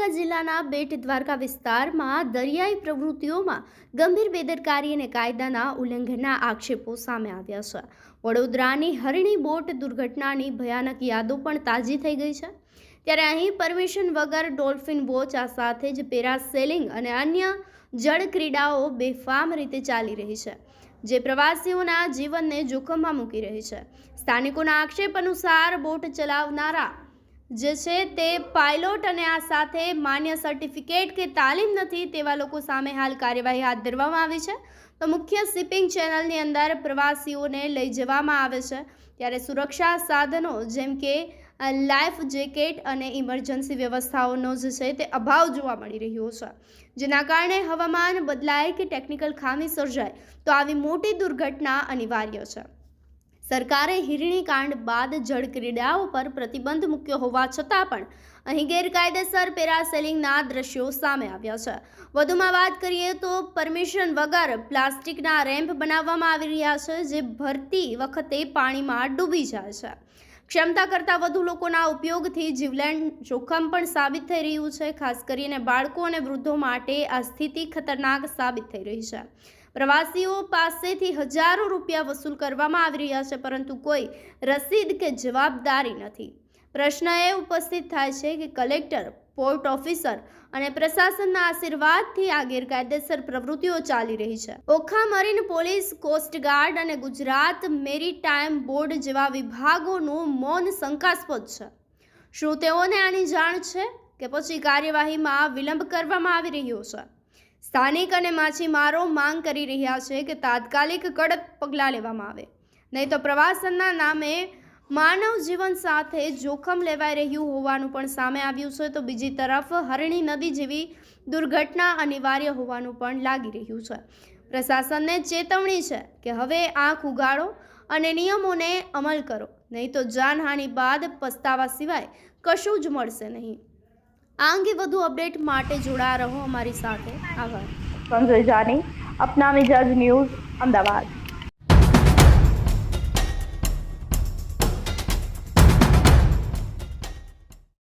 દ્વારકા જિલ્લાના બેટ દ્વારકા વિસ્તારમાં દરિયાઈ પ્રવૃત્તિઓમાં ગંભીર બેદરકારી અને કાયદાના ઉલ્લંઘનના આક્ષેપો સામે આવ્યા છે। વડોદરાની હરણી બોટ દુર્ઘટનાની ભયાનક યાદો પણ તાજી થઈ ગઈ છે। ત્યારે અહીં પરમિશન વગર ડોલ્ફિન વોચ આ સાથે જ પેરાસેલિંગ અને અન્ય જળ ક્રીડાઓ બેફામ રીતે ચાલી રહી છે, જે પ્રવાસીઓના જીવનને જોખમમાં મૂકી રહી છે। સ્થાનિકોના આક્ષેપ અનુસાર બોટ ચલાવનારા જે છે તે પાયલોટ અને આ સાથે માન્ય સર્ટિફિકેટ કે તાલીમ નથી તેવા લોકો સામે હાલ કાર્યવાહી હાથ ધરવામાં આવી છે। તો મુખ્ય શિપિંગ ચેનલની અંદર પ્રવાસીઓને લઈ જવામાં આવે છે ત્યારે સુરક્ષા સાધનો જેમ કે લાઈફ જેકેટ અને ઇમરજન્સી વ્યવસ્થાઓનો જે છે તે અભાવ જોવા મળી રહ્યો છે, જેના કારણે હવામાન બદલાય કે ટેકનિકલ ખામી સર્જાય તો આવી મોટી દુર્ઘટના અનિવાર્ય છે। સરકારે હિરણી કાંડ બાદ જળ ક્રીડાઓ પર પ્રતિબંધ મૂક્યો હોવા છતાં પણ અહીં ગેરકાયદેસર પેરાસેલિંગના દ્રશ્યો સામે આવ્યા છે। વધુમાં વાત કરીએ તો પરમિશન વગર પ્લાસ્ટિકના રેમ્પ બનાવવામાં આવી રહ્યા છે, જે ભરતી વખતે પાણીમાં ડૂબી જાય છે। ક્ષમતા કરતાં વધુ લોકોના ઉપયોગથી જીવલેણ જોખમ પણ સાબિત થઈ રહ્યું છે। ખાસ કરીને બાળકો અને વૃદ્ધો માટે આ સ્થિતિ ખતરનાક સાબિત થઈ રહી છે। પ્રવાસીઓ પાસેથી હજારો રૂપિયા વસૂલ કરવામાં આવી રહ્યા છે, પરંતુ કોઈ રસીદ કે જવાબદારી નથી। પ્રશ્ન એ ઉપસ્થિત થાય છે કે કલેક્ટર, પોર્ટ ઓફિસર અને પ્રશાસનના આશીર્વાદથી આ ગેરકાયદેસર પ્રવૃત્તિઓ ચાલી રહી છે। ઓખા મરીન પોલીસ, કોસ્ટગાર્ડ અને ગુજરાત મેરીટાઈમ બોર્ડ જેવા વિભાગોનું મૌન શંકાસ્પદ છે। શું તેઓને આની જાણ છે કે પછી કાર્યવાહીમાં વિલંબ કરવામાં આવી રહ્યો છે? સ્થાનિક અને માછીમારો માંગ કરી રહ્યા છે કે તાત્કાલિક કડક પગલાં લેવામાં આવે, નહીં તો પ્રવાસનના નામે માનવ જીવન સાથે જોખમ લેવાઈ રહ્યું હોવાનું પણ સામે આવ્યું છે। તો બીજી તરફ હરણી નદી જેવી દુર્ઘટના અનિવાર્ય હોવાનું પણ લાગી રહ્યું છે। પ્રશાસનને ચેતવણી છે કે હવે આંખ ઉગાડો અને નિયમોને અમલ કરો, નહીં તો જાનહાનિ બાદ પસ્તાવા સિવાય કશું જ મળશે નહીં। આ અંગે વધુ અપડેટ માટે જોડાયા રહો અમારી સાથે। આભાર। સંજય જાની, અપના મિજાજ ન્યૂઝ, અમદાવાદ।